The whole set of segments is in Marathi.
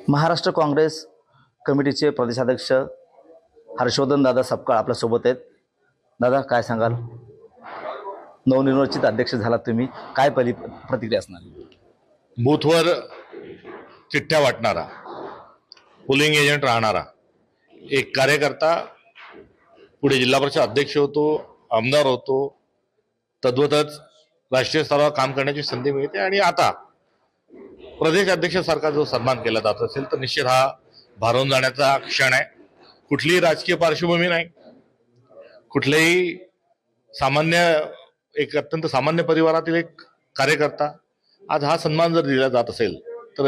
महाराष्ट्र काँग्रेस कमिटीचे प्रदेशाध्यक्ष हर्षवर्धन दादा सपकाळ आपल्या सोबत आहेत. दादा, काय सांगाल? नवनिर्वाचित अध्यक्ष झालात तुम्ही, काय पहिली प्रतिक्रिया असणार? बूथवर चिठ्ठ्या वाटणारा, पोलिंग एजंट राहणारा एक कार्यकर्ता पुढे जिल्हा परिषद अध्यक्ष होतो, आमदार होतो, तद्वतच राष्ट्रीय स्तरावर काम करण्याची संधी मिळते. आणि आता प्रदेश अध्यक्षासारखा जो सन्मान केला जात असेल तर निश्चित हा भारावून जाण्याचा क्षण आहे. कुठलीही राजकीय पार्श्वभूमी नाही, कुठलेही एक अत्यंत सामान्य परिवारातील एक कार्यकर्ता आज हा सन्मान जर दिला जात असेल तर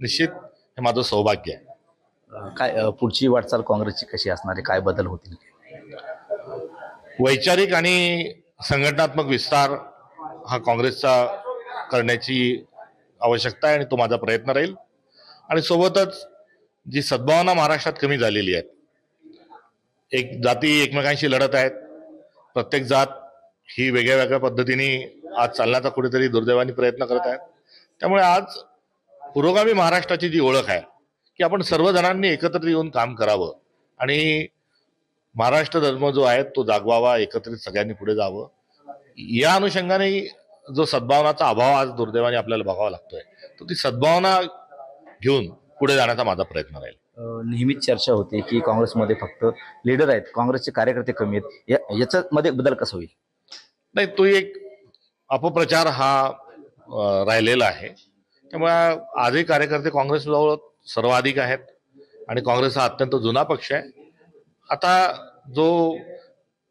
निश्चित हे माझं सौभाग्य आहे. काय पुढची वाटचाल काँग्रेसची कशी असणार आहे? काय बदल होतील? वैचारिक आणि संघटनात्मक विस्तार हा काँग्रेसचा करण्याची आवश्यकता आहे आणि तो माझा प्रयत्न राहील. आणि सोबतच जी सद्भावना महाराष्ट्रात कमी झालेली आहे, एक जाती एकमेकांशी लढत आहेत, प्रत्येक जात ही वेगळ्या वेगळ्या पद्धतीने आज चालण्याचा कुठेतरी दुर्दैवाने प्रयत्न करत आहेत. त्यामुळे आज पुरोगामी महाराष्ट्राची जी ओळख आहे की आपण सर्वजणांनी एकत्रित येऊन काम करावं आणि महाराष्ट्र धर्म जो आहे तो जागवावा, एकत्रित सगळ्यांनी पुढे जावं, या अनुषंगाने जो सद्भावनाचा अभाव आज दुर्दैवाने आपल्याला बघावा लागतोय, तर ती सद्भावना घेऊन पुढे जाण्याचा माझा प्रयत्न राहील. नेहमीच चर्चा होते की काँग्रेसमध्ये फक्त लीडर आहेत, काँग्रेसचे कार्यकर्ते कमी आहेत. याच्यामध्ये बदल कसा होईल? नाही, तो एक अपप्रचार हा राहिलेला आहे. त्यामुळे आजही कार्यकर्ते काँग्रेसजवळ सर्वाधिक आहेत आणि काँग्रेस हा अत्यंत जुना पक्ष आहे. आता जो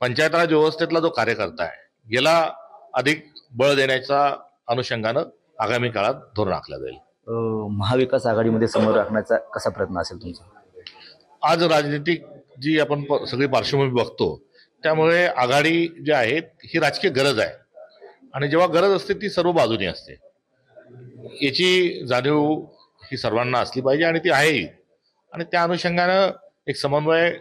पंचायत राज व्यवस्थेतला जो कार्यकर्ता आहे याला अधिक बळ देण्याच्या अनुषंगानं आगामी काळात धोरण आखलं जाईल. महाविकास आघाडीमध्ये समोर राखण्याचा कसा प्रयत्न असेल तुमचा? आज राजनीतिक जी आपण सगळी पार्श्वभूमी बघतो त्यामुळे आघाडी जी आहे ही राजकीय गरज आहे आणि जेव्हा गरज असते ती सर्व बाजूनी असते. याची जाणीव ही सर्वांना असली पाहिजे आणि ती आहेही. आणि त्या अनुषंगानं एक समन्वय,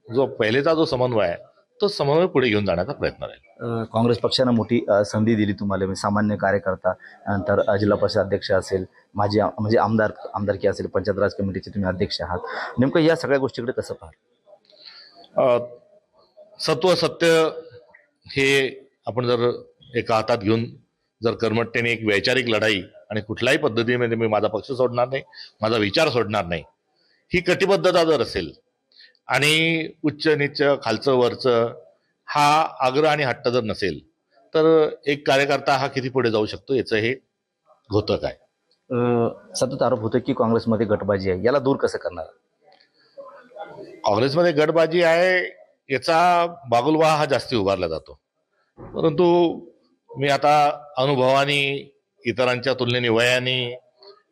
जो पहिलेचा जो समन्वय आहे तो समन्वय पुढे घेऊन जाण्याचा प्रयत्न राहील. काँग्रेस पक्षानं मोठी संधी दिली तुम्हाला, म्हणजे सामान्य कार्यकर्ता, नंतर जिल्हा परिषद अध्यक्ष असेल, म्हणजे आमदारकी असेल, पंचायत राज कमिटीचे तुम्ही अध्यक्ष आहात. नेमकं या सगळ्या गोष्टीकडे कसं पाहाल? सत्व सत्य हे आपण जर एका हातात घेऊन जर कर्मठतेने एक वैचारिक लढाई आणि कुठल्याही पद्धतीने मी माझा पक्ष सोडणार नाही, माझा विचार सोडणार नाही, ही कटिबद्धता जर असेल आणि उच्च नीच खालचं वरचं हा आग्रह आणि हट्ट जर नसेल तर एक कार्यकर्ता हा किती पुढे जाऊ शकतो याचं हे घोतक आहे. सतत आरोप होतो की काँग्रेसमध्ये गटबाजी आहे, याला दूर कसं करणार? काँग्रेसमध्ये गटबाजी आहे याचा बागुलवा हा जास्ती उभारला जातो, परंतु मी आता अनुभवाने, इतरांच्या तुलनेने वयाने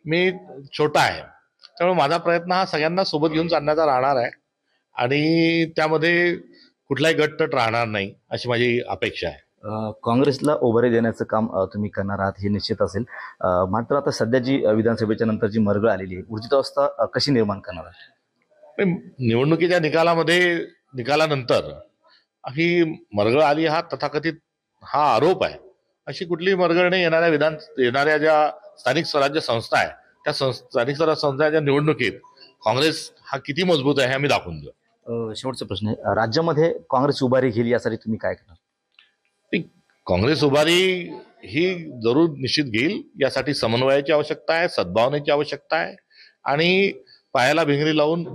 मी छोटा आहे, त्यामुळे माझा प्रयत्न हा सगळ्यांना सोबत घेऊन चालण्याचा राहणार आहे आणि त्यामध्ये कुठलाही गटतट राहणार नाही अशी माझी अपेक्षा आहे. काँग्रेसला उभारी देण्याचं काम तुम्ही करणार आहात हे निश्चित असेल. मात्र आता सध्या जी विधानसभेच्या नंतर जी मरगळ आलेली आहे, ऊर्जितावस्था कशी निर्माण करणार आहे? निवडणुकीच्या निकालानंतर ही मरगळ आली हा तथाकथित हा आरोप आहे. अशी कुठलीही मरगळ नाही. येणाऱ्या ज्या स्थानिक स्वराज्य संस्था आहे त्या स्थानिक स्वराज्य संस्थांच्या निवडणुकीत काँग्रेस हा किती मजबूत आहे हे आम्ही दाखवून देऊ. शेवटचा प्रश्न आहे, राज्यामध्ये काँग्रेस उभारी घेईल यासाठी तुम्ही काय करणार? काँग्रेस उभारी ही जरूर निश्चित घेईल. यासाठी समन्वयाची आवश्यकता आहे, सद्भावनेची आवश्यकता आहे आणि पायाला भिंगरी लावून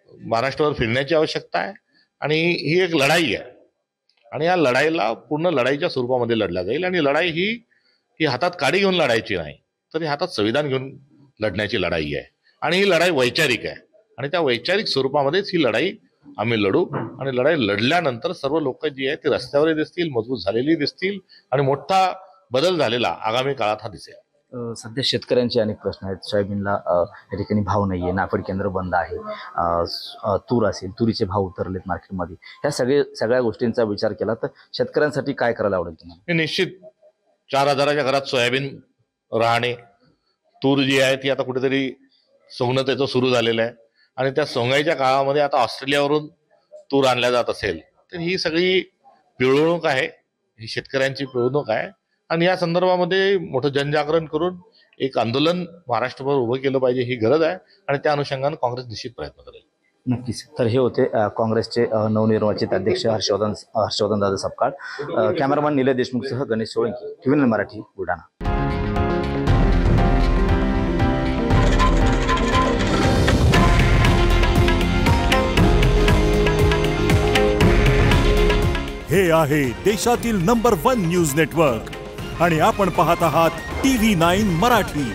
महाराष्ट्रावर फिरण्याची आवश्यकता आहे. आणि ही एक लढाई आहे आणि या लढाईला पूर्ण लढाईच्या स्वरूपामध्ये लढला जाईल. आणि लढाई ही हातात काडी घेऊन लढायची नाही, तर ही हातात संविधान घेऊन लढण्याची लढाई आहे. आणि ही लढाई वैचारिक आहे आणि त्या वैचारिक स्वरूपामध्येच ही लढाई आम्ही लढू. आणि लढाई लढल्यानंतर सर्व लोक जी आहेत ती रस्त्यावरही दिसतील, मजबूत झालेली दिसतील आणि मोठा बदल झालेला आगामी काळात हा दिसेल. सध्या शेतकऱ्यांचे अनेक प्रश्न आहेत. सोयाबीनला या ठिकाणी भाव नाहीये, नाफेड केंद्र बंद आहे, तूर असेल, तुरीचे भाव उतरलेत मार्केटमध्ये. ह्या सगळ्या गोष्टींचा विचार केला तर शेतकऱ्यांसाठी काय करायला आवडेल तुम्हाला? निश्चित 4,000च्या घरात सोयाबीन राहणे, तूर जी आहे ती आता कुठेतरी सोंगणं त्याचं सुरू झालेलं आहे आणि त्या सोंगाईच्या काळामध्ये आता ऑस्ट्रेलियावरून तूर आणल्या जात असेल तर ही सगळी पिळवणूक आहे, ही शेतकऱ्यांची पिळवणूक आहे. आणि या संदर्भामध्ये मोठं जनजागरण करून एक आंदोलन महाराष्ट्रभर उभं केलं पाहिजे ही गरज आहे आणि त्या अनुषंगाने काँग्रेस निश्चित प्रयत्न करेल. नक्कीच. तर हे होते काँग्रेसचे नवनिर्वाचित अध्यक्ष हर्षवर्धन दादा सपकाळ. कॅमेरामॅन निलेश देशमुखसह गणेश सोळंकी, TVN मराठी, बुलढाणा. हे आहे देशातील नंबर 1 न्यूज नेटवर्क आणि आपण पाहत आहात TV9 मराठी.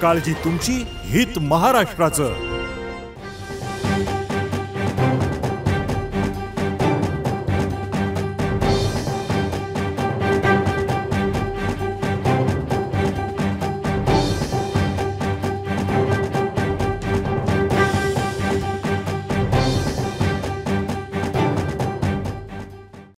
काळजी तुमची, हित महाराष्ट्राचं.